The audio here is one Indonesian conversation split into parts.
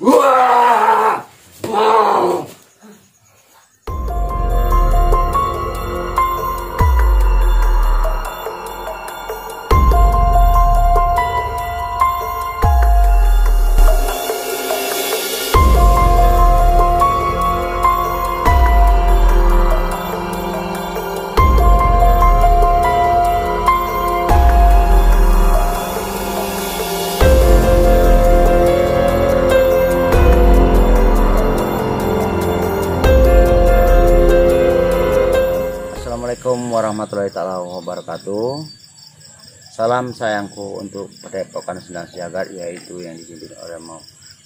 Wah! Wow! Assalamualaikum warahmatullahi taala wabarakatuh. Salam sayangku untuk Padepokan Sendang Siagat, yaitu yang dipimpin oleh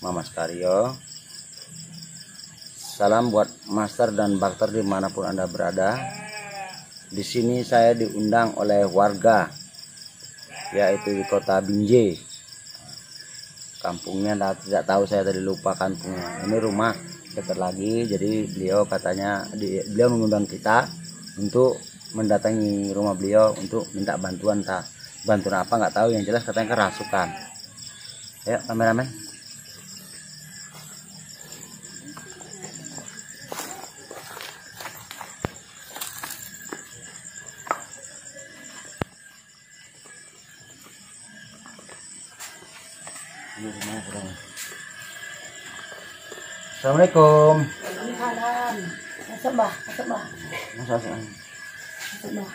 Mama Skaryo. Salam buat master dan bakter dimanapun Anda berada. Di sini saya diundang oleh warga, yaitu di kota Binjai. Kampungnya tidak tahu, saya tadi lupa kampungnya. Ini rumah dekat lagi, jadi beliau katanya beliau mengundang kita untuk mendatangi rumah beliau untuk minta bantuan. Bantuan apa nggak tahu, yang jelas katanya kerasukan. Ya, kameramen. Assalamualaikum. Waalaikumsalam. Masuk Mbah, masuk Mbah. Masuk. Masuk Mbah.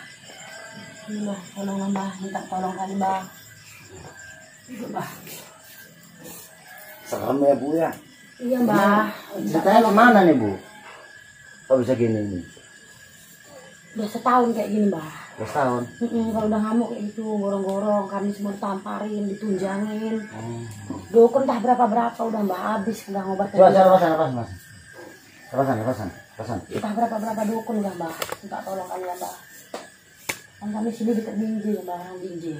Ini Mbah, tolong Mbah, minta tolong kali Mbah. Duduk Mbah. Serem ya Bu ya. Iya Mbah. Ceritanya gimana nih Bu? Kok bisa gini nih? Udah setahun kayak gini Mbah. Udah setahun. Kalau udah ngamuk kayak gitu, gorong-gorong, kami semua ditamparin, ditunjangin. Dukun entah berapa udah Mbah, habis udah ngobatin. Coba Mas. Lepasan. Entah berapa dukun udah Mbah. Minta tolong kali ya Mbah. Kan kami sini dekat Binjai Mbah, orang Binjai.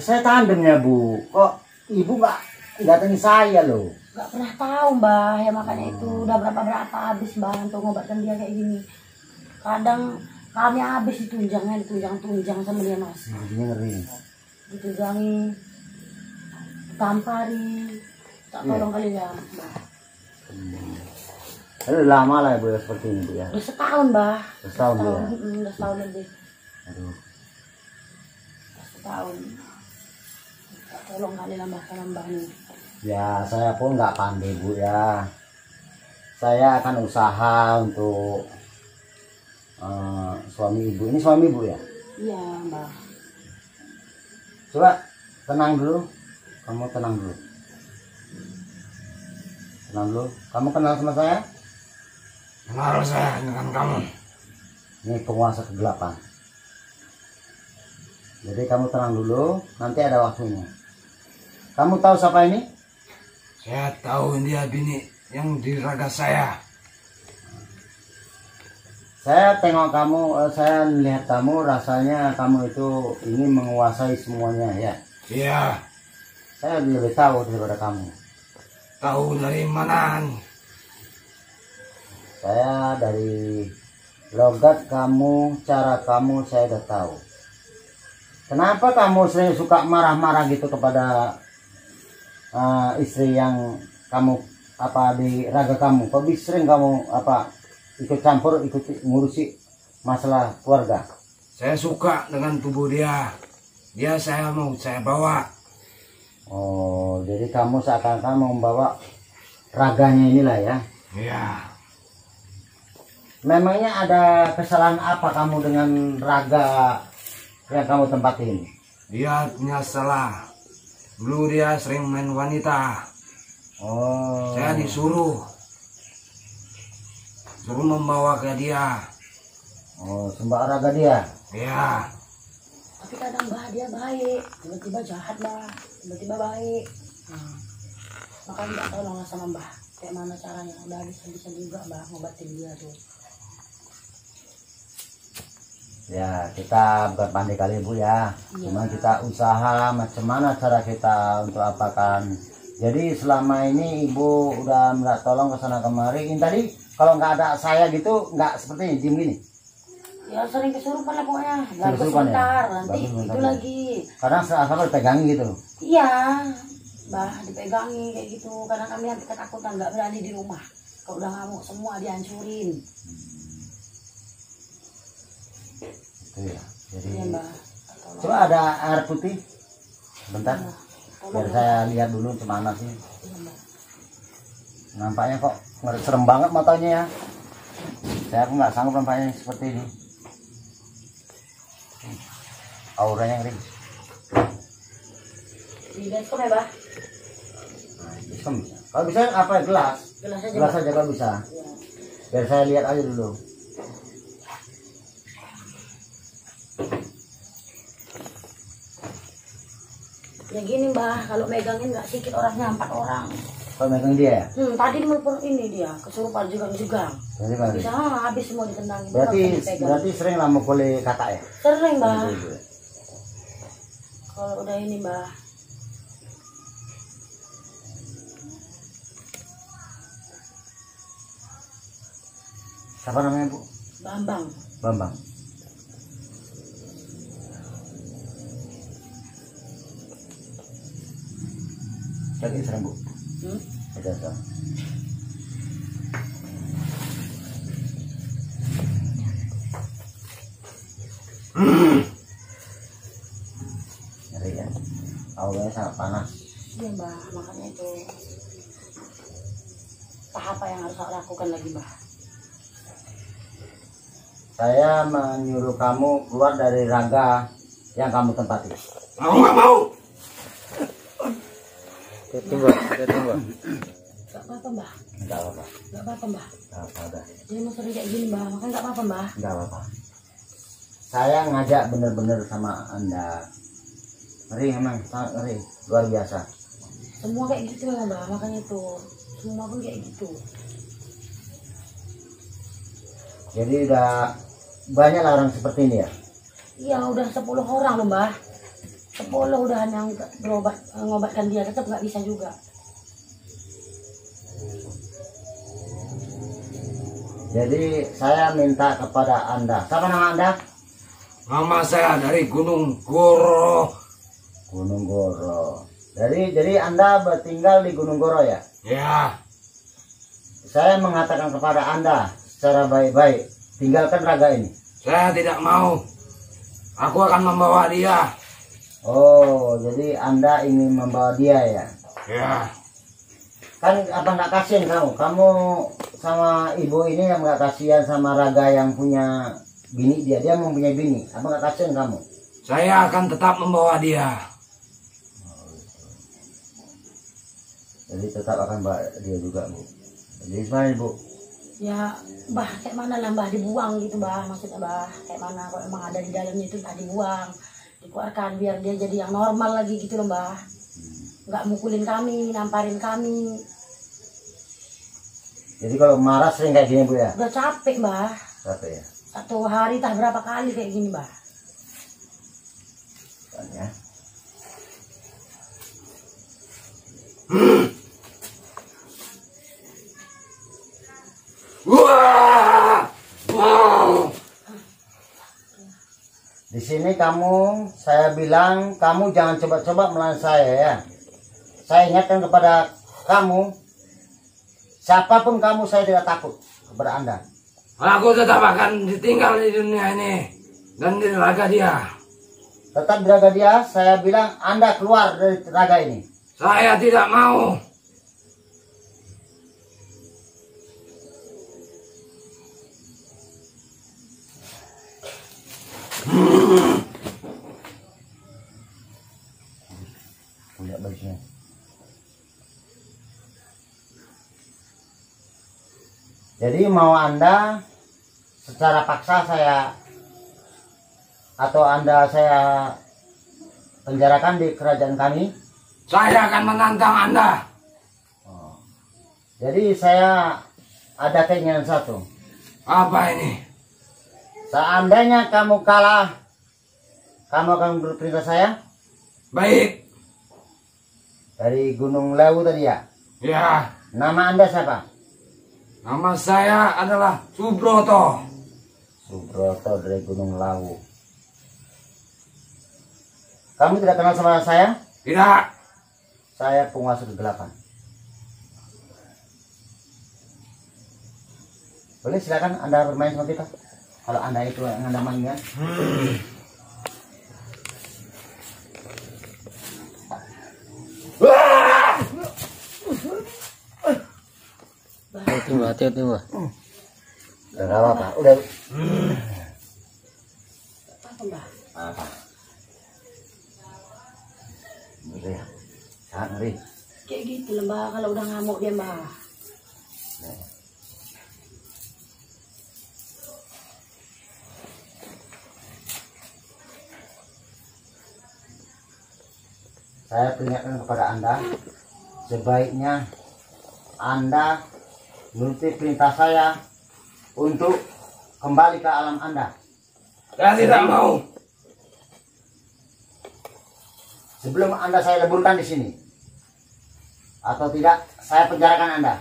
Saya tandemnya Bu. Kok Ibu nggak datangi saya loh? Gak pernah tahu Mbah, ya makanya itu udah berapa habis Mbah untuk ngobatkan dia kayak gini. Kadang kami habis ditunjang sama dia Mas. Ini ngeri. Ditunjangi, tampari, tak tolong kali ya Mbah. Udah lama lah Bu ya seperti ini Bu ya. Udah setahun Mbah. Setahun ya. Udah setahun lebih. Aduh. Udah setahun. Tak tolong kali lah Mbah sama Mbah nih. Ya saya pun nggak pandai Bu ya. Saya akan usaha untuk suami Ibu. Ini suami Ibu ya? Iya Mbah. Coba tenang dulu. Kamu tenang dulu. Kamu kenal sama saya? Kenal saya dengan kamu. Ini penguasa kegelapan. Jadi kamu tenang dulu, nanti ada waktunya. Kamu tahu siapa ini? Saya tahu dia bini yang di raga saya. Saya tengok kamu, saya melihat kamu, rasanya kamu itu ingin menguasai semuanya ya. Iya. Saya lebih tahu daripada kamu. Tahu dari mana? Saya dari logat kamu, cara kamu saya udah tahu. Kenapa kamu sering suka marah-marah gitu kepada istri yang kamu di raga kamu? Kok bisa sering kamu ikut campur, ikut ngurusi masalah keluarga? Saya suka dengan tubuh dia. Dia saya bawa. Oh, jadi kamu seakan-akan membawa raganya inilah ya? Iya. Memangnya ada kesalahan apa kamu dengan raga yang kamu tempatin? Dia punya salah. Dulu dia sering main wanita. Oh. Saya suruh membawa ke dia. Oh, sembah raga dia? Iya. Tapi kadang Mbah dia baik, tiba-tiba jahat Mbah, tiba-tiba baik. Makanya minta tolong lah sama Mbah. Kayak mana caranya? Udah bisa juga Mbah ngobatin dia tuh. Ya, kita bukan pandai kali Bu ya. Iya. Cuma kita usaha macam mana cara kita untuk apakan. Jadi selama ini Ibu udah minta tolong ke sana kemari. Ini tadi kalau nggak ada saya gitu nggak seperti ini, diem gini. Ya sering kesurupan lah pokoknya. Lalu Kesurupan ya? sebentar, nanti Bagus, itu bagus. lagi. Kadang asal dipegangin gitu. Iya. Bah, dipegangi kayak gitu. Karena kami nanti ketakutan nggak berani di rumah. Kalau udah ngamuk semua dihancurin. Itu ya. Jadi Iya mbah. coba ada air putih. Bentar. Biar saya lihat dulu gimana sih. Iya mbah. Nampaknya kok serem banget matanya ya. Saya nggak sanggup nampaknya seperti ini. Auranya ngeri. Di baskom ya bah? Nah, kalau bisa apa gelas? Gelas aja. Gelas aja kalau bisa. Ya. Biar saya lihat aja dulu. Ya gini mbah, kalau megangin nggak sedikit orangnya 4 orang. Kalau megang dia ya? Tadi melpon ini dia kesurupan juga. Jadi bang. Bisa habis semua ditendangin. Berarti sering lah mukuli kakak ya? Sering mbah. Gitu. Kalau udah ini mbah. Siapa namanya Bu? Bambang. Bambang. Jadi sering Bu? Ada sering. Ngeri ya. Auranya sangat panas. Iya mbah, makanya itu tahap apa yang harus aku lakukan lagi mbah? Saya menyuruh kamu keluar dari raga yang kamu tempati. Mau nggak mau? Tunggu. Gak apa-apa mbah. Enggak apa-apa. Gak apa-apa mbah. Enggak apa-apa. Dia mau sering kayak gini mbah, makanya gak apa-apa mbah. Enggak apa-apa. Saya ngajak bener-bener sama Anda. Ngeri emang, sangat ngeri. Luar biasa. Semua kayak gitu ya mbah, makanya itu. Semua pun kayak gitu. Jadi udah banyak lah orang seperti ini ya. Iya udah 10 orang loh mbah. 10 udah yang berobat, ngobatkan dia tetap nggak bisa juga. Jadi saya minta kepada Anda. Siapa nama Anda? Nama saya dari Gunung Goro. Gunung Goro. Jadi Anda bertinggal di Gunung Goro ya? Ya, Saya mengatakan kepada Anda secara baik-baik, tinggalkan raga ini. saya tidak mau. Aku akan membawa dia. Oh, jadi Anda ingin membawa dia ya? Ya, Kan apa nggak kasihan kamu? Kamu sama ibu ini yang nggak kasihan sama raga yang punya bini dia. Dia mempunyai bini. Apa nggak kasihan kamu? saya akan tetap membawa dia. Jadi tetap akan bawa dia juga, Bu. Jadi gimana, Bu? Ya mbah kayak mana lah mbah dibuang gitu mbah, maksudnya mbah kayak mana kalau emang ada di dalamnya itu tak dibuang, dikeluarkan biar dia jadi yang normal lagi gitu loh mbah. Nggak mukulin kami, namparin kami. Jadi kalau marah sering kayak gini, Bu ya? Udah capek mbah. Capek ya? 1 hari tak berapa kali kayak gini mbah. Kan ya. Wah! Wow! Di sini saya bilang kamu jangan coba-coba melawan saya ya. Saya ingatkan kepada kamu, siapapun kamu saya tidak takut kepada Anda. Aku tetap akan ditinggal di dunia ini dan di raga dia. Tetap di raga dia, saya bilang Anda keluar dari raga ini. Saya tidak mau. Lihat bajunya. Jadi mau Anda secara paksa saya atau Anda saya penjarakan di kerajaan kami. Saya akan menantang Anda. Jadi saya ada keinginan satu. Apa ini? Seandainya kamu kalah, kamu akan berperintah saya Baik. dari Gunung Lewu tadi ya. Ya, Nama Anda siapa? nama saya adalah Subroto. Subroto dari Gunung Lawu. Kamu tidak kenal sama saya? Tidak. saya penguasa kegelapan. Boleh silakan Anda bermain sama kita. Kalau Anda itu yang Anda mainkan. Hati-hati Mbak. Udah gak apa-apa. Udah. Apa Mbah? Apa? Ngeri. Sangat ngeri. Kayak gitu lah Mbah, kalau udah ngamuk dia Mbah. Saya peringatkan kepada Anda, sebaiknya Anda menuruti perintah saya untuk kembali ke alam Anda. Saya tidak mau. Sebelum Anda saya leburkan di sini, atau tidak, saya penjarakan Anda.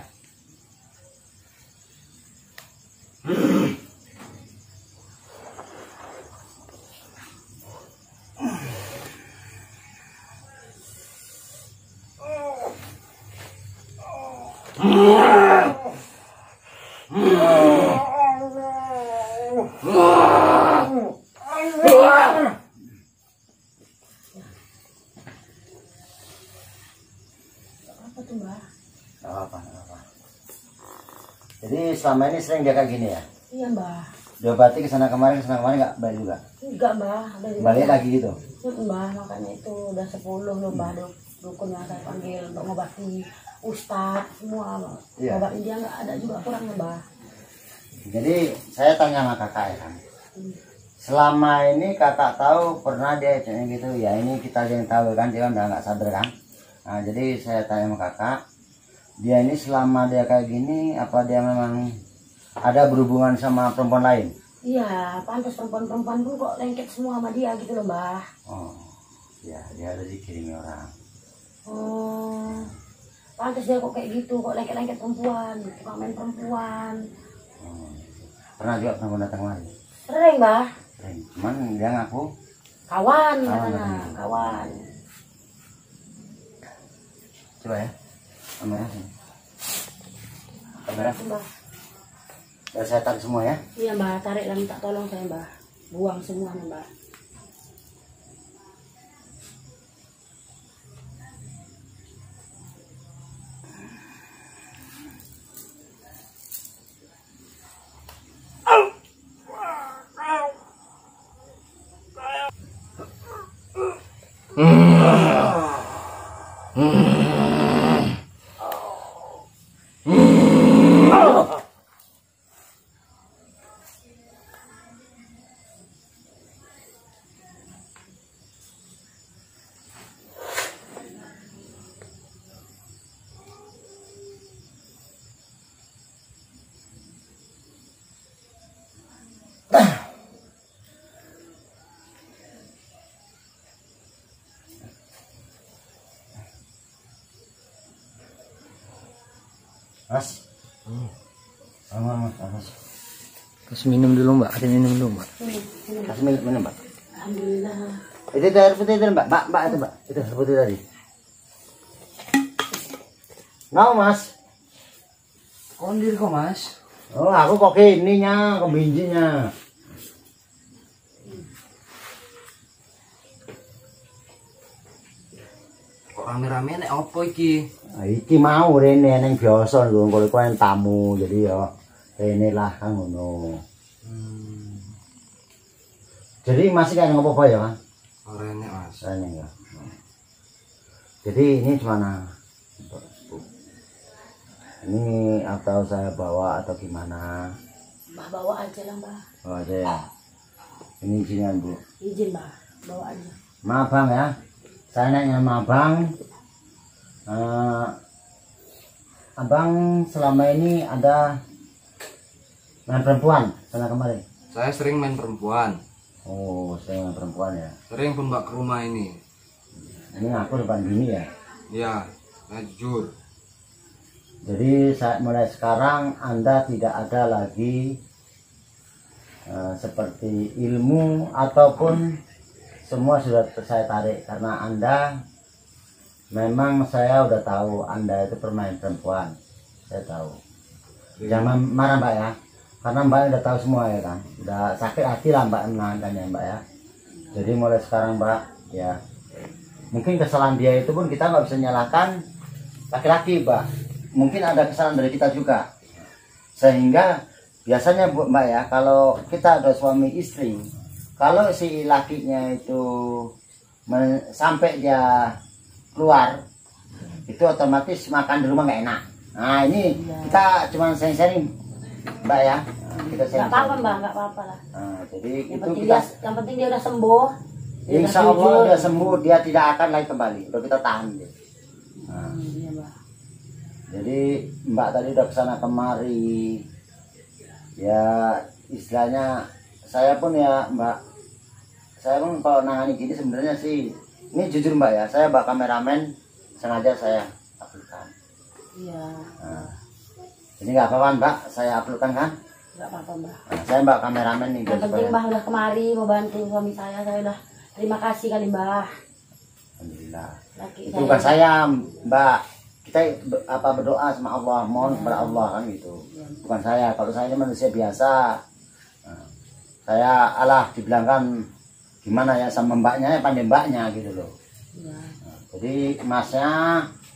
Apa tuh Mbah? Gak apa-apa, gak apa-apa. Jadi selama ini sering dia kayak gini ya? Iya Mbah. Diobati kesana kemarin nggak baik juga? Enggak Mbah. Balik lagi gitu? Mbah, makanya itu udah 10 loh Mbah dukun yang saya panggil untuk ngobati Ustadz semua. Iya. Ngobatin dia nggak ada juga kurang Mbah. Jadi saya tanya sama kakak ya kan, selama ini kakak tahu pernah dia kayak gitu ya, ini kita aja yang tahu kan, dia udah nggak sadar kan. Nah jadi saya tanya sama kakak, dia ini selama dia kayak gini apa dia memang ada berhubungan sama perempuan lain? Iya, pantas perempuan-perempuan pun kok lengket semua sama dia gitu loh Mbah. Oh ya, dia ada dikirimi orang. Oh, pantas dia kok kayak gitu, kok lengket-lengket perempuan, tukang main perempuan. Pernah juga pernah datang lagi? Sering Mbah. Cuman dia ngaku Kawan Kawan katanya, katanya. kawan. coba ya, kamera sini. Kamera, Mbah. udah saya tarik semua ya. Iya Mbah, tarik lah minta tolong saya Mbah. Buang semuanya Mbah. Mas, mas. Kasih minum dulu Mbak, kasih minum dulu Mbak. Kasih minum Mbak. Alhamdulillah. Itu air putih itu Mbak, Mbak itu Mbak, itu air putih tadi. Mau Mas? Kondir kok Mas. Oh aku kok ininya, ke binjinya. Kok rame-rame nek opo iki? Nah, iki mau rene neng biasa lho, kalau kowe tamu jadi ya rene lah kan ngono. Jadi masih kan ngopo ya Mas? Ora enek Mas. Rene ya. Jadi ini gimana? Ini atau saya bawa atau gimana? Mbah bawa aja lah Mbah. Bawa aja ya. Ini izinnya Bu. Izin Mbah, bawa aja. Maaf Bang ya. Saya nanya sama Abang. Abang selama ini ada main perempuan sana kemarin? Saya sering main perempuan. Oh, saya main perempuan ya. Sering pun mbak ke rumah ini. Ini ngaku depan bini ya. Iya, saya jujur. Jadi mulai sekarang Anda tidak ada lagi seperti ilmu ataupun semua sudah saya tarik karena Anda memang saya udah tahu Anda itu permain perempuan. Saya tahu. Jangan marah Mbak ya, karena Mbak udah tahu semua ya kan. Udah sakit hati lah Mbak menangannya Mbak ya. Jadi mulai sekarang Mbak ya, mungkin kesalahan dia itu pun kita nggak bisa nyalakan laki-laki Mbak. Mungkin ada kesalahan dari kita juga. Sehingga biasanya Mbak ya, kalau kita ada suami istri, kalau si lakinya itu sampai dia keluar, itu otomatis makan di rumah nggak enak. Nah ini kita cuma sharing Mbak ya. Kita Nggak apa-apa Mbak, nggak apa-apa lah. Nah, jadi Yang penting dia udah sembuh. Insya Allah dia sembuh, dia tidak akan lagi kembali. Udah kita tahan dia. Nah, Iya Mbak. jadi Mbak tadi udah kesana kemari. Ya istilahnya saya pun ya Mbak, saya pun kalau nangani gini sebenarnya sih, ini jujur Mbak ya, saya Mbak kameramen sengaja saya uploadkan. Iya. Nah, ini nggak apa-apa Mbak, saya uploadkan kan? Nggak apa-apa Mbak. Nah, saya Mbak kameramen nih. Yang penting Mbak udah kemari mau bantu suami saya udah terima kasih kali Mbak. Alhamdulillah. Laki Itu bukan saya Mbak, kita berdoa sama Allah, mohon kepada Allah kan gitu. Bukan saya, kalau saya ini manusia biasa. Nah, saya dibilangkan gimana ya sama mbaknya, pandai mbaknya gitu loh. Iya. Nah, jadi masnya,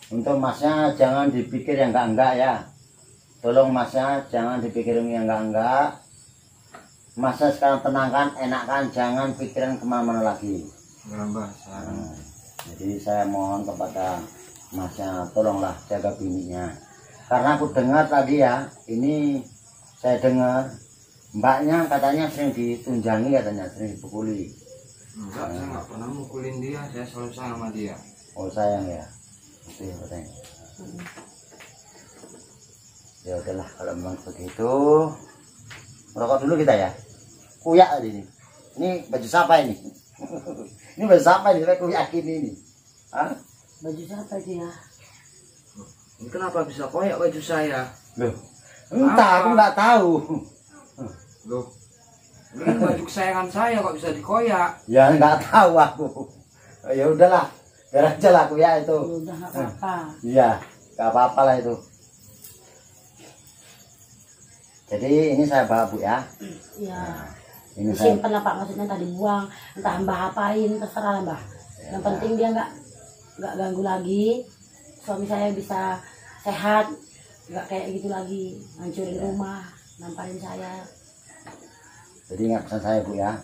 untuk masnya jangan dipikir yang enggak ya. Tolong masnya jangan dipikir yang enggak. Masnya sekarang tenangkan, enakan, jangan pikiran kemana-mana lagi. Mbak, Nah, jadi saya mohon kepada masnya, tolonglah jaga bininya. Karena aku dengar tadi ya, ini saya dengar mbaknya katanya sering ditunjangi, katanya sering dipukuli. Enggak, saya nggak pernah mukulin dia, saya selalu sayang sama dia. Oh sayang ya, itu ya katanya. Ya udahlah kalau memang begitu, merokok dulu kita ya. Kuyak tadi ini. Ini baju siapa ini? Ini baju siapa ini? Saya kuyak ini. Hah? Baju siapa itu ya? Ini kenapa bisa koyak baju saya? Loh, entah aku nggak tahu. Loh, ini kan baju kesayangan saya kok bisa dikoyak? Ya nggak tahu aku. Ya udahlah, biar aja lah kuyak itu. Ya udah nggak apa-apa. Iya, nggak apa-apa lah itu. Jadi ini saya bawa Bu ya. Iya. Ini saya Disimpan lah Pak, maksudnya tadi buang. Entah Mbah apain, terserah lah Mbah. Yang penting dia nggak ganggu lagi. Suami saya bisa sehat, nggak kayak gitu lagi, hancurin rumah, namparin saya. Jadi ingat pesan saya Bu ya,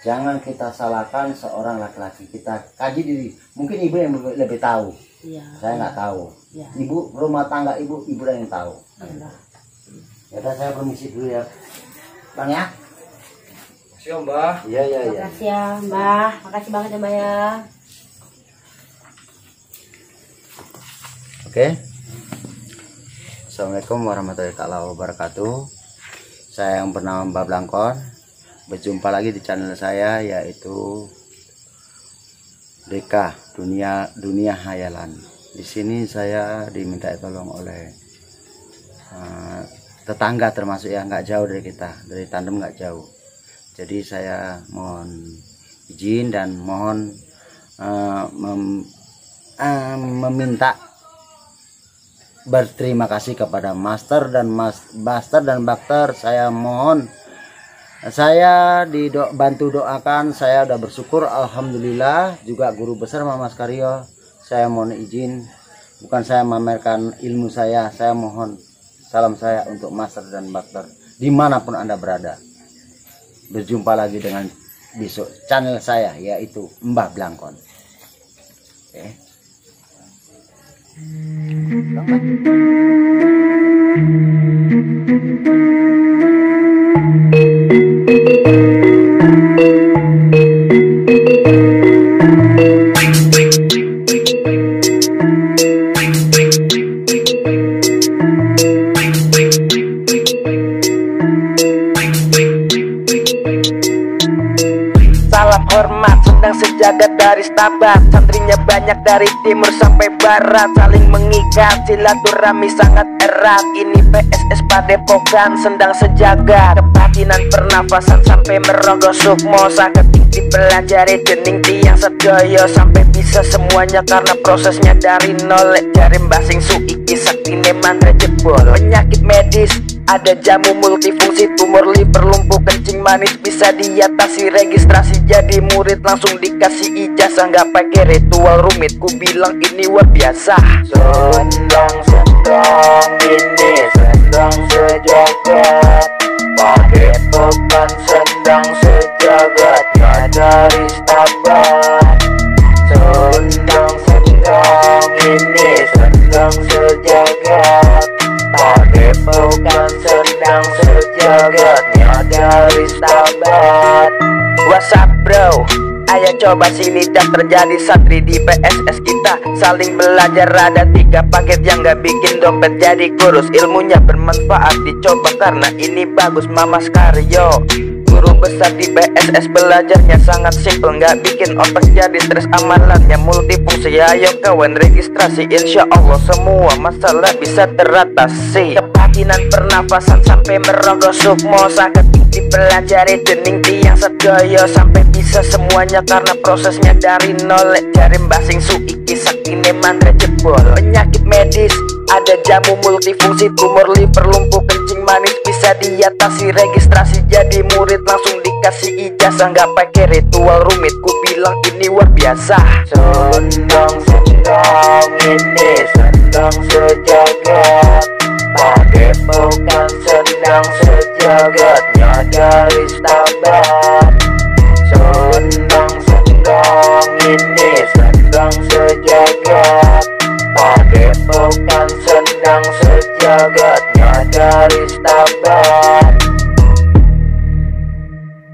jangan kita salahkan seorang laki-laki, kita kaji diri. Mungkin ibu yang lebih tahu, Iya. saya nggak tahu. Iya. Ibu rumah tangga ibu yang tahu. Iya Mbah. Ya udah saya permisi dulu ya, Bang ya. Makasih Om Mbah. Iya iya iya. Makasih ya Mbah, makasih banget ya Mbah ya. Oke. Assalamualaikum warahmatullahi wabarakatuh. Saya yang bernama Mbah Blangkon. Berjumpa lagi di channel saya, yaitu Deka Dunia Hayalan. Di sini saya diminta tolong oleh tetangga, termasuk yang nggak jauh dari kita, dari tandem nggak jauh. Jadi saya mohon izin dan mohon meminta berterima kasih kepada Master dan Bakter. Saya mohon, saya bantu doakan. Saya udah bersyukur, alhamdulillah. Juga guru besar Mas Karyo, saya mohon izin, bukan saya memamerkan ilmu saya mohon salam saya untuk Master dan Bakter dimanapun Anda berada. Berjumpa lagi dengan besok channel saya, yaitu Mbah Blangkon. Oke. Salam hormat sedang sejagat dari sahabat. Santrinya banyak dari timur sampai barat, saling mengikat, silaturahmi sangat erat. Ini PSS Padepokan Sendang Sejagat, kebatinan pernafasan sampai merogoh sukmo. Saketik dipelajari dening tiang sedaya, sampai bisa semuanya karena prosesnya dari nol. Jarim basing suiki saktine mantra jebol. Penyakit medis ada jamu multifungsi, tumor liver, lumpuh kencing manis bisa diatasi. Registrasi jadi murid langsung dikasih ijazah, nggak pakai ritual rumit, ku bilang ini luar biasa. Sendang ini sendang sejagat, Padepokan Sendang Sejagat ya dari sahabat. Sendang ini sendang sejagat, Padepokan Sendang Sejagat ya dari sahabat. What's up bro? Ayo coba sini dah, terjadi santri di PSS kita. Saling belajar, ada 3 paket yang gak bikin dompet jadi kurus. Ilmunya bermanfaat, dicoba karena ini bagus. Mama Skaryo, guru besar di PSS, belajarnya sangat simple, gak bikin otak jadi stres. Amalannya multifungsi, ayo kawan registrasi, insya Allah semua masalah bisa teratasi. Kebatinan pernafasan sampai merogoh sukmo, saketik dipelajari dening tiang sedaya, sampai bisa semuanya karena prosesnya dari nol. Jarim basing suiki saktine mantra jebol. Penyakit medis ada jamu multifungsi, tumor liver, lumpuh kencing manis bisa diatasi. Registrasi jadi murid langsung dikasih ijazah, nggak pakai ritual rumit, ku bilang ini luar biasa. Sendang